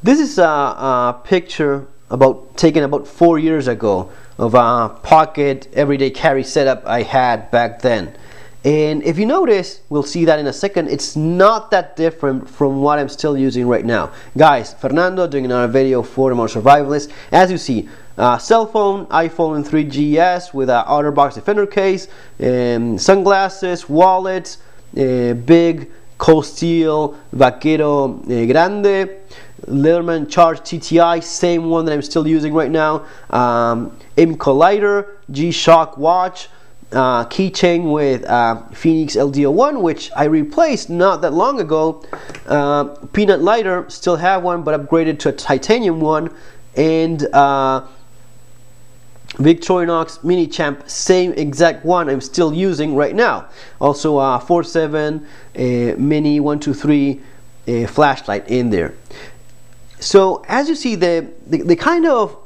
This is a picture taken about 4 years ago of a pocket everyday carry setup I had back then. And if you notice, we'll see that in a second, it's not that different from what I'm still using right now. Guys, Fernando doing another video for the more survivalists. As you see, cell phone, iPhone 3GS with an OtterBox Defender case, sunglasses, wallet, big cold steel Vaquero Grande, Leatherman Charge TTI, same one that I'm still using right now, IMCO lighter, G-Shock watch, keychain with Phoenix LDO1, which I replaced not that long ago. Peanut lighter, still have one but upgraded to a titanium one, and Victorinox Mini Champ, same exact one I'm still using right now. Also 4.7 mini 123 flashlight in there. So as you see, the kind of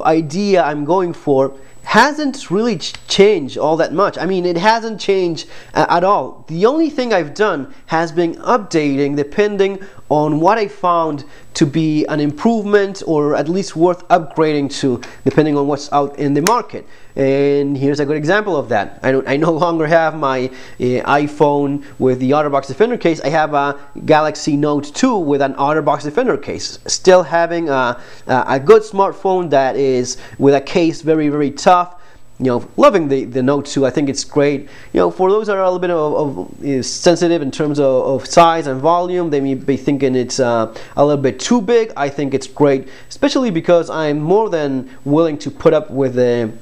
idea I'm going for hasn't really changed all that much. I mean, it hasn't changed at all. The only thing I've done has been updating depending on what I found to be an improvement or at least worth upgrading to, depending on what's out in the market. And here's a good example of that. I no longer have my iPhone with the OtterBox Defender case. I have a Galaxy Note 2 with an OtterBox Defender case. Still having a good smartphone that is with a case very tough. You know, loving the Note 2. I think it's great. You know, for those that are a little bit sensitive in terms of size and volume, they may be thinking it's a little bit too big. I think it's great, especially because I'm more than willing to put up with a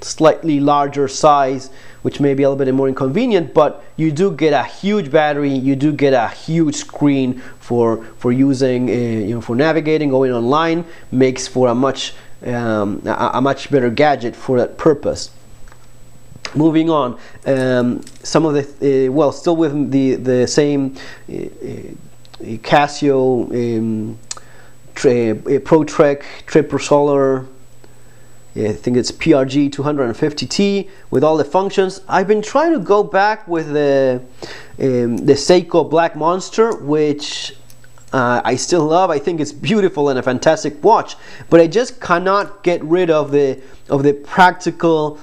slightly larger size, which may be a little bit more inconvenient, but you do get a huge battery, you do get a huge screen for using, for navigating, going online, makes for a much better gadget for that purpose. Moving on, some of the well, still with the same Casio ProTrek Triple Solar. I think it's PRG 250T with all the functions. I've been trying to go back with the Seiko Black Monster, which I still love. I think it's beautiful and a fantastic watch, but I just cannot get rid of the practical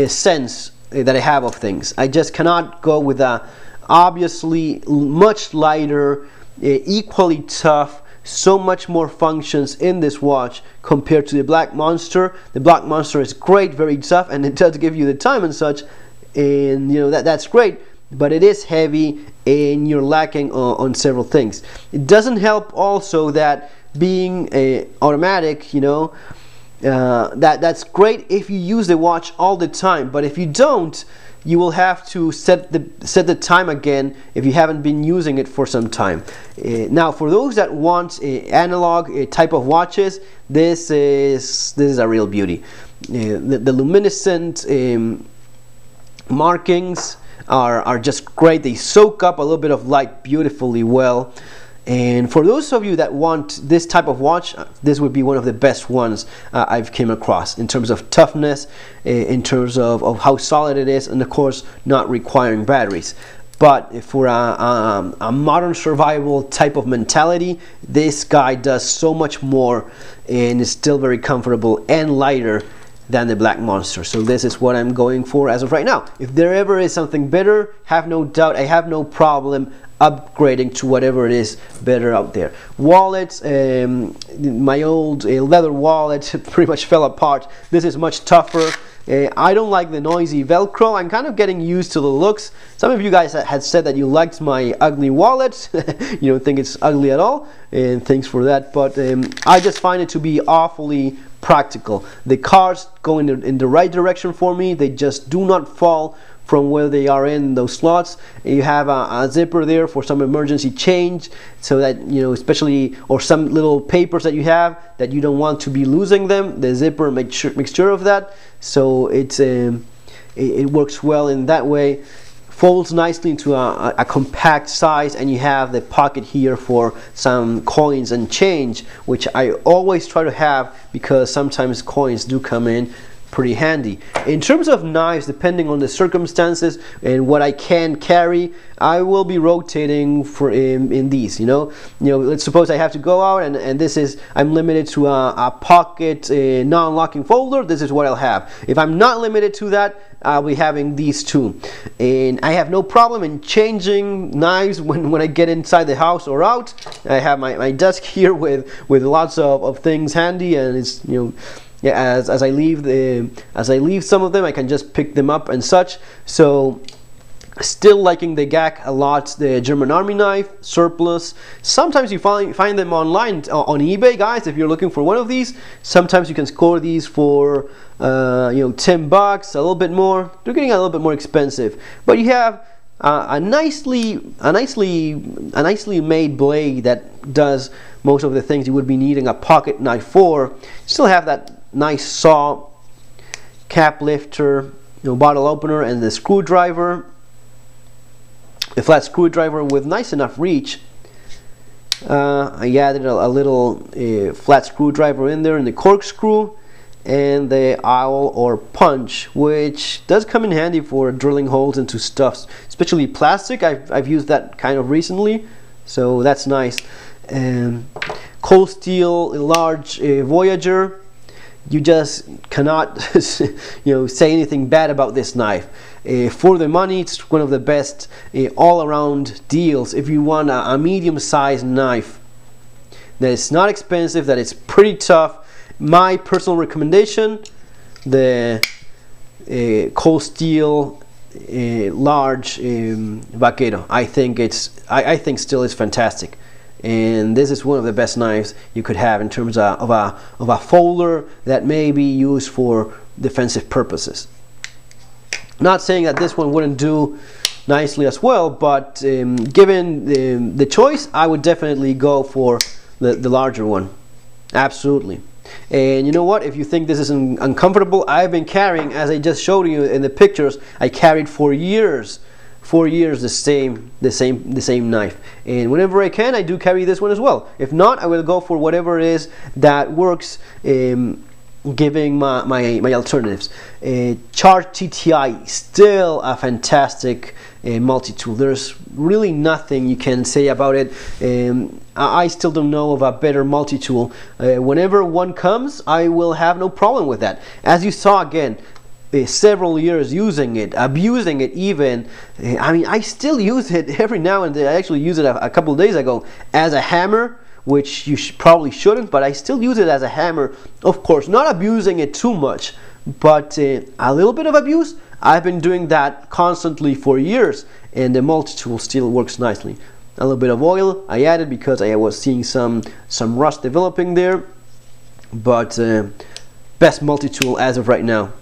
sense that I have of things. I just cannot go with a obviously much lighter, equally tough, so much more functions in this watch compared to the Black Monster. The Black Monster is great, very tough, and it does give you the time and such, and that's great, but it is heavy and you're lacking on several things. It doesn't help also that being automatic, that's great if you use the watch all the time, but if you don't, you will have to set the time again if you haven't been using it for some time. Now, for those that want analog type of watches, this is a real beauty. The luminescent markings are just great. They soak up a little bit of light beautifully well. And for those of you that want this type of watch, this would be one of the best ones I've came across in terms of toughness, in terms of how solid it is, and of course not requiring batteries. But for a modern survival type of mentality, this guy does so much more and is still very comfortable and lighter than the Black Monster. So this is what I'm going for as of right now. If there ever is something better, have no doubt, I have no problem upgrading to whatever it is better out there. Wallets, my old leather wallet pretty much fell apart. This is much tougher. I don't like the noisy Velcro. I'm kind of getting used to the looks. Some of you guys had said that you liked my ugly wallet. You don't think it's ugly at all, and thanks for that, but I just find it to be awfully practical. The cards go in the right direction for me. They just do not fall from where they are in those slots. You have a zipper there for some emergency change, so that especially, or some little papers that you have that you don't want to be losing them. The zipper makes sure of that, so it works well in that way. Folds nicely into a compact size, and you have the pocket here for some coins and change, which I always try to have because sometimes coins do come in pretty handy. In terms of knives, depending on the circumstances and what I can carry, I will be rotating for in these. Let's suppose I have to go out and this is, I'm limited to a pocket non-locking folder. This is what I'll have. If I'm not limited to that, I'll be having these two, and I have no problem in changing knives when I get inside the house or out. I have my desk here with lots of things handy, and it's yeah, as I leave some of them, I can just pick them up and such. So still liking the GAC a lot, the German Army knife, surplus. Sometimes you find them online on eBay, guys. If you're looking for one of these, sometimes you can score these for $10, a little bit more. They're getting a little bit more expensive, but you have a nicely made blade that does most of the things you would be needing a pocket knife for. Still have that nice saw, cap lifter, bottle opener, and the screwdriver. A flat screwdriver with nice enough reach. I added a little flat screwdriver in there, and the corkscrew, and the owl or punch, which does come in handy for drilling holes into stuff, especially plastic. I've used that kind of recently, so that's nice. Cold steel large Voyager. You just cannot say anything bad about this knife. For the money, it's one of the best all-around deals if you want a medium-sized knife that is not expensive, that is pretty tough. My personal recommendation, the cold steel large Vaquero. I think still is fantastic, and this is one of the best knives you could have in terms of a folder that may be used for defensive purposes. Not saying that this one wouldn't do nicely as well, but given the choice, I would definitely go for the larger one. Absolutely. And you know what, if you think this is uncomfortable, I've been carrying, as I just showed you in the pictures, I carried for years the same knife, and whenever I can, I do carry this one as well. If not, I will go for whatever it is that works, giving my alternatives. Charge TTI, still a fantastic multi-tool. There's really nothing you can say about it. I still don't know of a better multi-tool. Whenever one comes, I will have no problem with that. As you saw, again, several years using it, abusing it even. I mean, I still use it every now and then. I actually used it a couple of days ago as a hammer, which you probably shouldn't, but I still use it as a hammer. Of course, not abusing it too much, but a little bit of abuse. I've been doing that constantly for years, and the multi-tool still works nicely. A little bit of oil I added because I was seeing some rust developing there, but best multi-tool as of right now.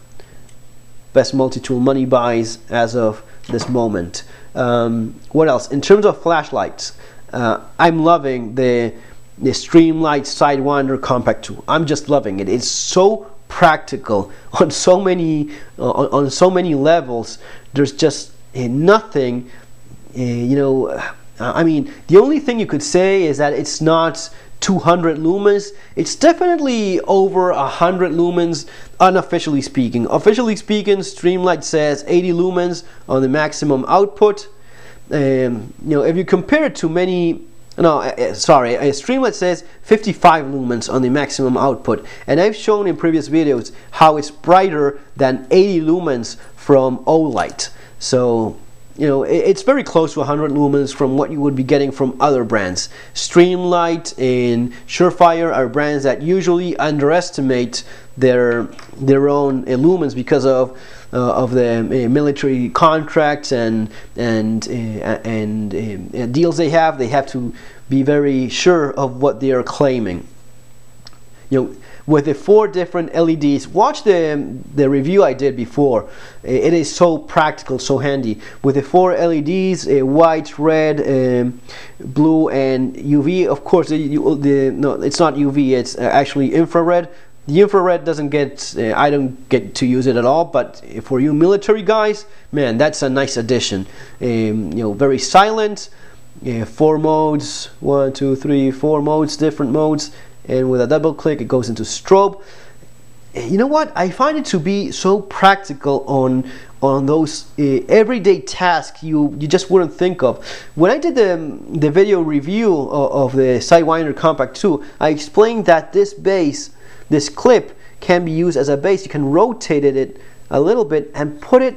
Best multi-tool money buys as of this moment. What else? In terms of flashlights, I'm loving the Streamlight Sidewinder compact tool. I'm just loving it. It's so practical on so many levels. There's just nothing, I mean, the only thing you could say is that it's not 200 lumens. It's definitely over 100 lumens, unofficially speaking. Officially speaking, Streamlight says 80 lumens on the maximum output. If you compare it to many, Streamlight says 55 lumens on the maximum output, and I've shown in previous videos how it's brighter than 80 lumens from Olight. So it's very close to 100 lumens from what you would be getting from other brands. Streamlight and Surefire are brands that usually underestimate their own lumens because of the military contracts and deals they have. They have to be very sure of what they are claiming. With the 4 different LEDs, watch the review I did before. It is so practical, so handy. With the 4 LEDs, white, red, blue, and UV. Of course, no, it's not UV. It's actually infrared. The infrared doesn't get, I don't get to use it at all, but for you military guys, man, that's a nice addition. Very silent, 4 modes, 1, 2, 3, 4 modes, different modes, and with a double click it goes into strobe. you know what, I find it to be so practical on those everyday tasks you just wouldn't think of. When I did the video review of the Sidewinder Compact 2, I explained that this base, this clip, can be used as a base. You can rotate it a little bit and put it,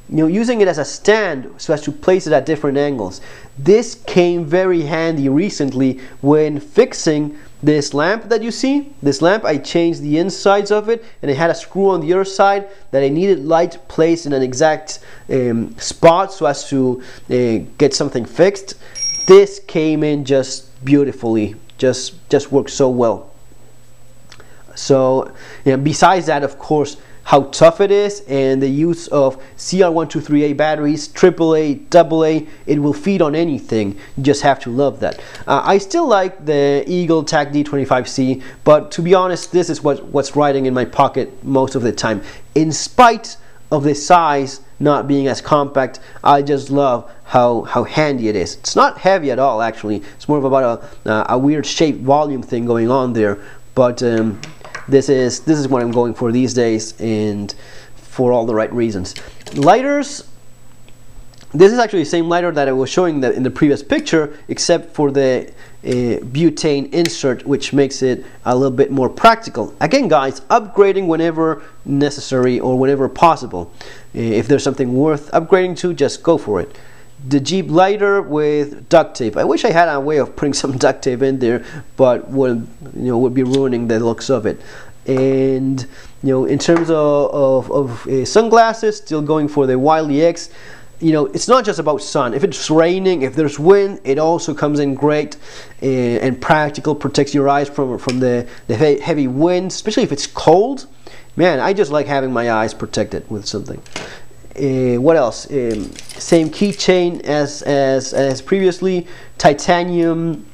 using it as a stand so as to place it at different angles. This came very handy recently when fixing this lamp that you see. This lamp, I changed the insides of it, and it had a screw on the other side that I needed light placed in an exact spot so as to get something fixed. This came in just beautifully, just worked so well. So besides that, of course, how tough it is and the use of CR123A batteries, AAA, AA, it will feed on anything. You just have to love that. I still like the Eagle TAC D25C, but to be honest, this is what's riding in my pocket most of the time. In spite of the size not being as compact, I just love how handy it is. It's not heavy at all, actually. It's more of about a weird shape volume thing going on there, but this is what I'm going for these days, and for all the right reasons. Lighters. This is actually the same lighter that I was showing in the previous picture, except for the butane insert, which makes it a little bit more practical. Again, guys, upgrading whenever necessary or whenever possible. If there's something worth upgrading to, just go for it. The Jeep lighter with duct tape. I wish I had a way of putting some duct tape in there, but would be ruining the looks of it. And in terms of sunglasses, still going for the Wiley X. It's not just about sun. If it's raining, if there's wind, it also comes in great and practical. Protects your eyes from the heavy wind, especially if it's cold. Man, I just like having my eyes protected with something. What else? Same keychain as previously. Titanium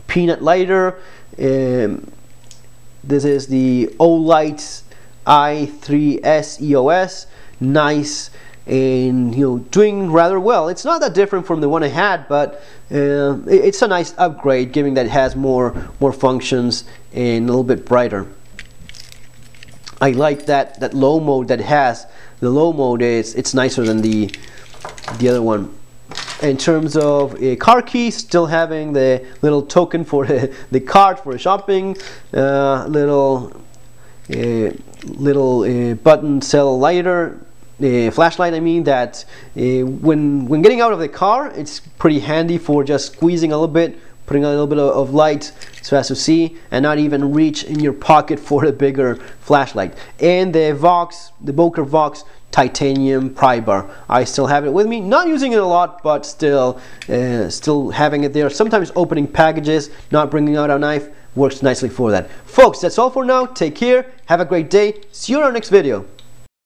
peanut lighter. This is the Olight i3S EOS. Nice and doing rather well. It's not that different from the one I had, but it's a nice upgrade, given that it has more functions and a little bit brighter. I like that low mode that it has. The low mode it's nicer than the other one. In terms of car keys, still having the little token for the card for shopping, little button cell lighter, flashlight. I mean that when getting out of the car, it's pretty handy for just squeezing a little bit, putting a little bit of light so as to see, and not even reach in your pocket for a bigger flashlight. And the Voyager Vox titanium pry bar. I still have it with me, not using it a lot, but still having it there. Sometimes opening packages, not bringing out a knife, works nicely for that. Folks, that's all for now. Take care, have a great day, see you in our next video.